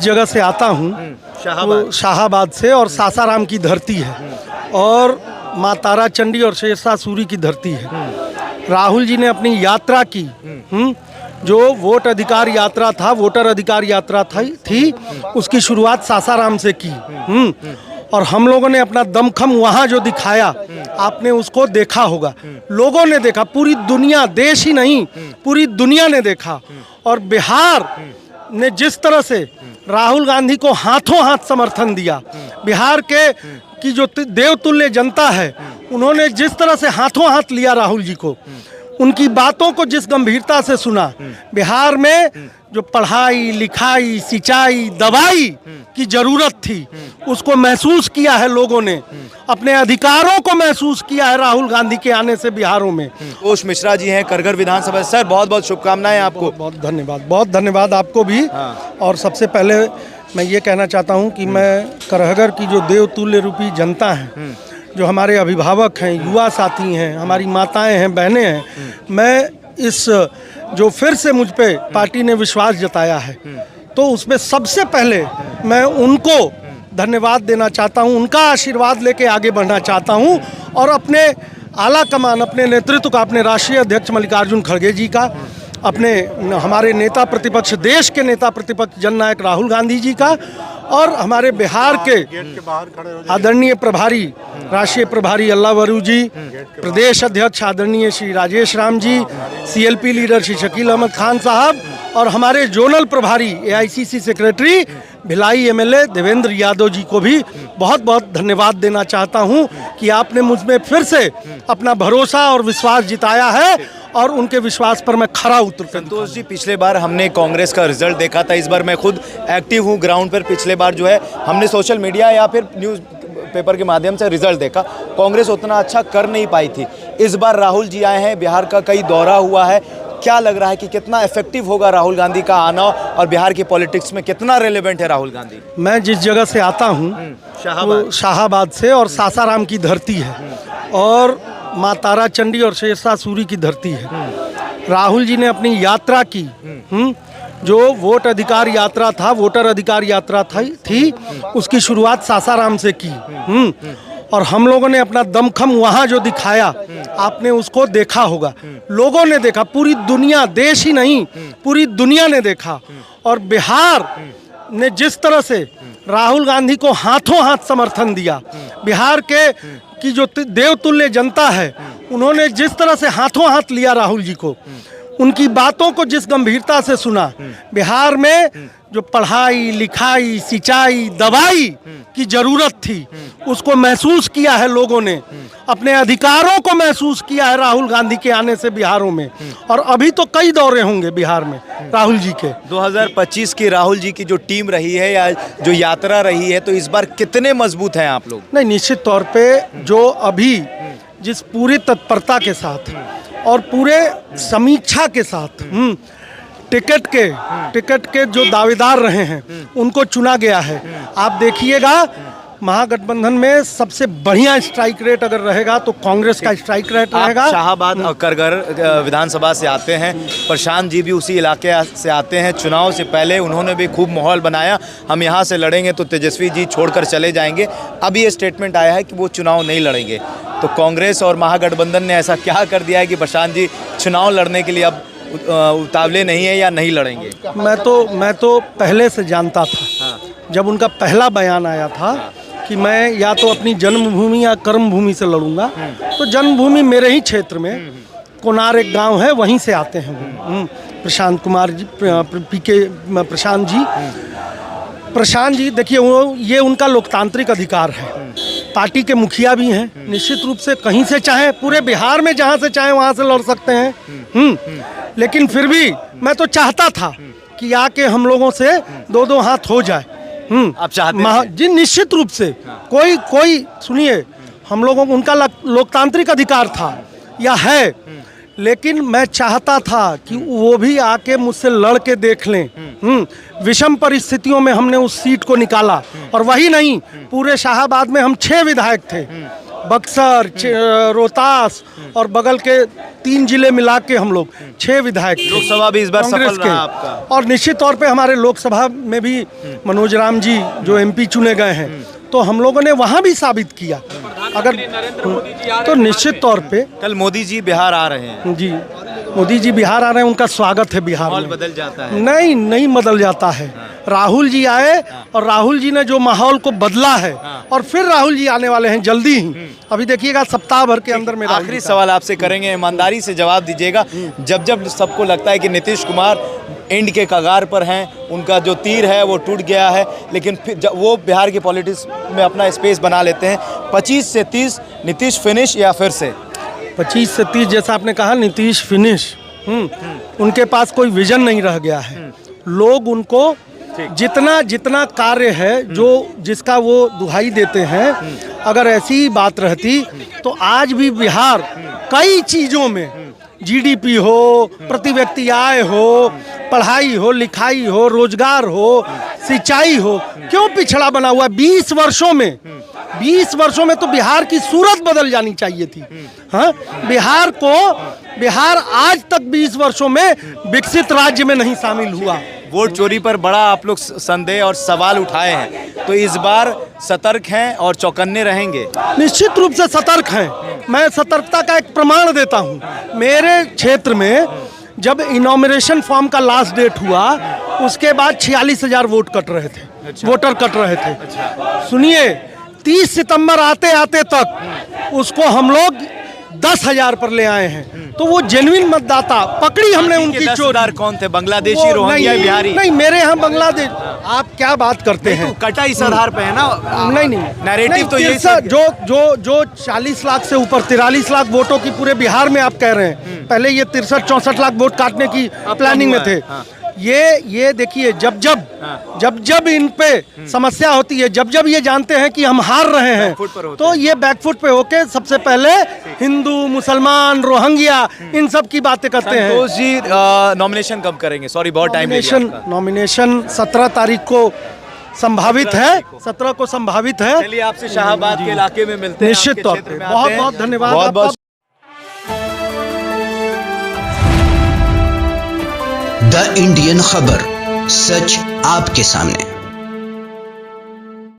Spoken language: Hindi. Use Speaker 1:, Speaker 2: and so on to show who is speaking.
Speaker 1: जगह से आता हूँ वो शाहाबाद से, और सासाराम की धरती है और माँ तारा चंडी और शेरशाह सूरी की धरती है। राहुल जी ने अपनी यात्रा की, जो वोट अधिकार यात्रा था, वोटर अधिकार यात्रा थी, उसकी शुरुआत सासाराम से की। और हम लोगों ने अपना दमखम वहाँ जो दिखाया, आपने उसको देखा होगा, लोगों ने देखा, पूरी दुनिया, देश ही नहीं पूरी दुनिया ने देखा। और बिहार ने जिस तरह से राहुल गांधी को हाथों हाथ समर्थन दिया, बिहार की जो देवतुल्य जनता है, उन्होंने जिस तरह से हाथों हाथ लिया राहुल जी को, उनकी बातों को जिस गंभीरता से सुना, बिहार में जो पढ़ाई लिखाई सिंचाई दवाई की जरूरत थी उसको महसूस किया है लोगों ने, अपने अधिकारों को महसूस किया है राहुल गांधी के आने से बिहारों में।
Speaker 2: घोष मिश्रा जी हैं करगर विधानसभा। सर बहुत बहुत शुभकामनाएं आपको।
Speaker 1: बहुत धन्यवाद आपको भी। और सबसे पहले मैं ये कहना चाहता हूँ कि मैं करहगर की जो देवतुल्य रूपी जनता है, जो हमारे अभिभावक हैं, युवा साथी हैं, हमारी माताएं हैं, बहनें हैं, मैं इस जो फिर से मुझ पे पार्टी ने विश्वास जताया है, तो उसमें सबसे पहले मैं उनको धन्यवाद देना चाहता हूं, उनका आशीर्वाद लेके आगे बढ़ना चाहता हूं। और अपने आला कमान, अपने नेतृत्व का, अपने राष्ट्रीय अध्यक्ष मल्लिकार्जुन खड़गे जी का, अपने हमारे नेता प्रतिपक्ष, देश के नेता प्रतिपक्ष जननायक राहुल गांधी जी का, और हमारे बिहार के आदरणीय प्रभारी, राष्ट्रीय प्रभारी अल्लाह वरू जी, प्रदेश अध्यक्ष आदरणीय श्री राजेश राम जी, CLP लीडर श्री शकील अहमद खान साहब, और हमारे जोनल प्रभारी AICC secretary Bhilai MLA Devendra Yadav ji को भी बहुत बहुत धन्यवाद देना चाहता हूं कि आपने मुझ में फिर से अपना भरोसा और विश्वास जिताया है, और उनके विश्वास पर मैं खरा उतर।
Speaker 2: संतोष जी, पिछले बार हमने कांग्रेस का रिजल्ट देखा था, इस बार मैं खुद एक्टिव हूँ ग्राउंड पर। पिछले बार जो है हमने सोशल मीडिया या फिर न्यूज़ पेपर के माध्यम से रिजल्ट देखा, कांग्रेस उतना अच्छा कर नहीं पाई थी। इस बार राहुल जी आए हैं, बिहार का कई दौरा हुआ है, क्या लग रहा है कि कितना इफेक्टिव होगा राहुल गांधी का आना, और बिहार की पॉलिटिक्स में कितना रेलेवेंट है राहुल गांधी?
Speaker 1: मैं जिस जगह से आता हूँ वो शाहाबाद से, और सासाराम की धरती है और माँ तारा चंडी और शेरशाह सूरी की धरती है। राहुल जी ने अपनी यात्रा की, जो वोट अधिकार यात्रा था, वोटर अधिकार यात्रा थी, उसकी शुरुआत सासाराम से की। और हम लोगों ने अपना दमखम वहाँ जो दिखाया, आपने उसको देखा होगा, लोगों ने देखा, पूरी दुनिया, देश ही नहीं पूरी दुनिया ने देखा। और बिहार ने जिस तरह से राहुल गांधी को हाथों हाथ समर्थन दिया, बिहार की जो देवतुल्य जनता है, उन्होंने जिस तरह से हाथों हाथ लिया राहुल जी को, उनकी बातों को जिस गंभीरता से सुना, बिहार में जो पढ़ाई लिखाई सिंचाई दवाई की जरूरत थी उसको महसूस किया है लोगों ने, अपने अधिकारों को महसूस किया है राहुल गांधी के आने से बिहारों में। और अभी तो कई दौरे होंगे बिहार में राहुल जी के।
Speaker 2: 2025 की राहुल जी की जो टीम रही है या जो यात्रा रही है, तो इस बार कितने मजबूत हैं आप लोग?
Speaker 1: नहीं, निश्चित तौर पे जो अभी जिस पूरी तत्परता के साथ और पूरे समीक्षा के साथ टिकट के जो दावेदार रहे हैं उनको चुना गया है। आप देखिएगा, महागठबंधन में सबसे बढ़िया स्ट्राइक रेट अगर रहेगा तो कांग्रेस का स्ट्राइक रेट रहेगा।
Speaker 2: शाहाबाद और करगर विधानसभा से आते हैं, प्रशांत जी भी उसी इलाके से आते हैं। चुनाव से पहले उन्होंने भी खूब माहौल बनाया, हम यहाँ से लड़ेंगे तो तेजस्वी जी छोड़कर चले जाएंगे। अब ये स्टेटमेंट आया है कि वो चुनाव नहीं लड़ेंगे, तो कांग्रेस और महागठबंधन ने ऐसा क्या कर दिया है कि प्रशांत जी चुनाव लड़ने के लिए अब उतावले नहीं है या नहीं लड़ेंगे?
Speaker 1: मैं तो पहले से जानता था, जब उनका पहला बयान आया था कि मैं या तो अपनी जन्मभूमि या कर्मभूमि से लड़ूंगा, तो जन्मभूमि मेरे ही क्षेत्र में कोनार एक गांव है, वहीं से आते हैं प्रशांत कुमार जी, प्रशांत जी। देखिए, ये उनका लोकतांत्रिक अधिकार है, पार्टी के मुखिया भी हैं, निश्चित रूप से कहीं से चाहे, पूरे बिहार में जहाँ से चाहे वहाँ से लड़ सकते हैं। लेकिन फिर भी मैं तो चाहता था कि आके हम लोगों से दो हाथ हो जाए।
Speaker 2: आप चाहते हैं?
Speaker 1: जी निश्चित रूप से। कोई सुनिए, हम लोगों को उनका लोकतांत्रिक अधिकार था या है, लेकिन मैं चाहता था कि वो भी आके मुझसे लड़ के देख लें। विषम परिस्थितियों में हमने उस सीट को निकाला, और वही नहीं, पूरे शाहाबाद में हम 6 विधायक थे, बक्सर, रोहतास और बगल के 3 जिले मिला के हम लोग 6 विधायक थे।
Speaker 2: लोकसभा भी इस बार
Speaker 1: कांग्रेस
Speaker 2: सफल
Speaker 1: के।
Speaker 2: रहा आपका।
Speaker 1: और निश्चित तौर पे हमारे लोकसभा में भी मनोज राम जी जो एमपी चुने गए हैं, तो हम लोगों ने वहाँ भी साबित किया। अगर तो निश्चित तौर पे
Speaker 2: कल मोदी जी बिहार आ रहे हैं,
Speaker 1: जी मोदी जी बिहार आ रहे हैं, उनका स्वागत है बिहार
Speaker 2: माहौल
Speaker 1: में।
Speaker 2: बदल जाता है।
Speaker 1: नहीं नहीं बदल जाता है। राहुल जी आए और राहुल जी ने जो माहौल को बदला है, और फिर राहुल जी आने वाले हैं जल्दी ही। अभी देखिएगा सप्ताह भर के अंदर में राहुल
Speaker 2: आखिरी
Speaker 1: जी का-
Speaker 2: सवाल आपसे करेंगे, ईमानदारी से जवाब दीजिएगा। जब जब सबको लगता है कि नीतीश कुमार एंड के कगार पर हैं, उनका जो तीर है वो टूट गया है, लेकिन फिर जब वो बिहार की पॉलिटिक्स में अपना स्पेस बना लेते हैं, 25 से 30 नीतीश फिनिश या फिर से
Speaker 1: 25 से 30 जैसा आपने कहा, नीतीश फिनिश। उनके पास कोई विजन नहीं रह गया है। लोग उनको जितना जितना कार्य है जो जिसका वो दुहाई देते हैं, अगर ऐसी ही बात रहती तो आज भी बिहार कई चीज़ों में, जीडीपी हो, प्रति व्यक्ति आय हो, पढ़ाई हो, लिखाई हो, रोजगार हो, सिंचाई हो, क्यों पिछड़ा बना हुआ है? 20 वर्षों में 20 वर्षों में तो बिहार की सूरत बदल जानी चाहिए थी। हाँ, बिहार आज तक 20 वर्षों में विकसित राज्य में नहीं शामिल हुआ।
Speaker 2: वोट चोरी पर बड़ा आप लोग संदेह और सवाल उठाए हैं, तो इस बार सतर्क हैं और चौकन्ने रहेंगे?
Speaker 1: निश्चित रूप से सतर्क हैं। मैं सतर्कता का एक प्रमाण देता हूँ। मेरे क्षेत्र में जब इनॉमिनेशन फॉर्म का लास्ट डेट हुआ, उसके बाद 46,000 वोटर कट रहे थे। सुनिए, 30 सितंबर आते आते तक उसको हम लोग 10,000 पर ले आए हैं। तो वो जेन्युइन मतदाता पकड़ी हमने उनकी चोरी।
Speaker 2: कौन थे? बांग्लादेशी, रोहिंग्या, बिहारी?
Speaker 1: नहीं, मेरे यहाँ बांग्लादेश। आप क्या बात करते हैं?
Speaker 2: कटा इस आधार पे है ना?
Speaker 1: नहीं
Speaker 2: नैरेटिव तो यही
Speaker 1: जो 40 लाख से ऊपर 43 लाख वोटों की पूरे बिहार में आप कह रहे हैं। पहले ये 63-64 लाख वोट काटने की प्लानिंग में थे। ये देखिए, जब इन पे समस्या होती है, जब ये जानते हैं कि हम हार रहे हैं, तो ये बैकफुट पे होके सबसे पहले हिंदू, मुसलमान, रोहिंग्या, इन सब की बातें करते हैं।
Speaker 2: संतोष जी, नॉमिनेशन कब करेंगे? सॉरी, बहुत टाइम ले लिया आपका।
Speaker 1: नॉमिनेशन 17 तारीख को संभावित है। 17 को संभावित है।
Speaker 2: चलिए, आपसे शाहबाद के इलाके में मिलते हैं।
Speaker 1: निश्चित तौर पे बहुत बहुत धन्यवाद।
Speaker 2: बहुत बहुत
Speaker 3: द इंडियन खबर, सच आपके सामने।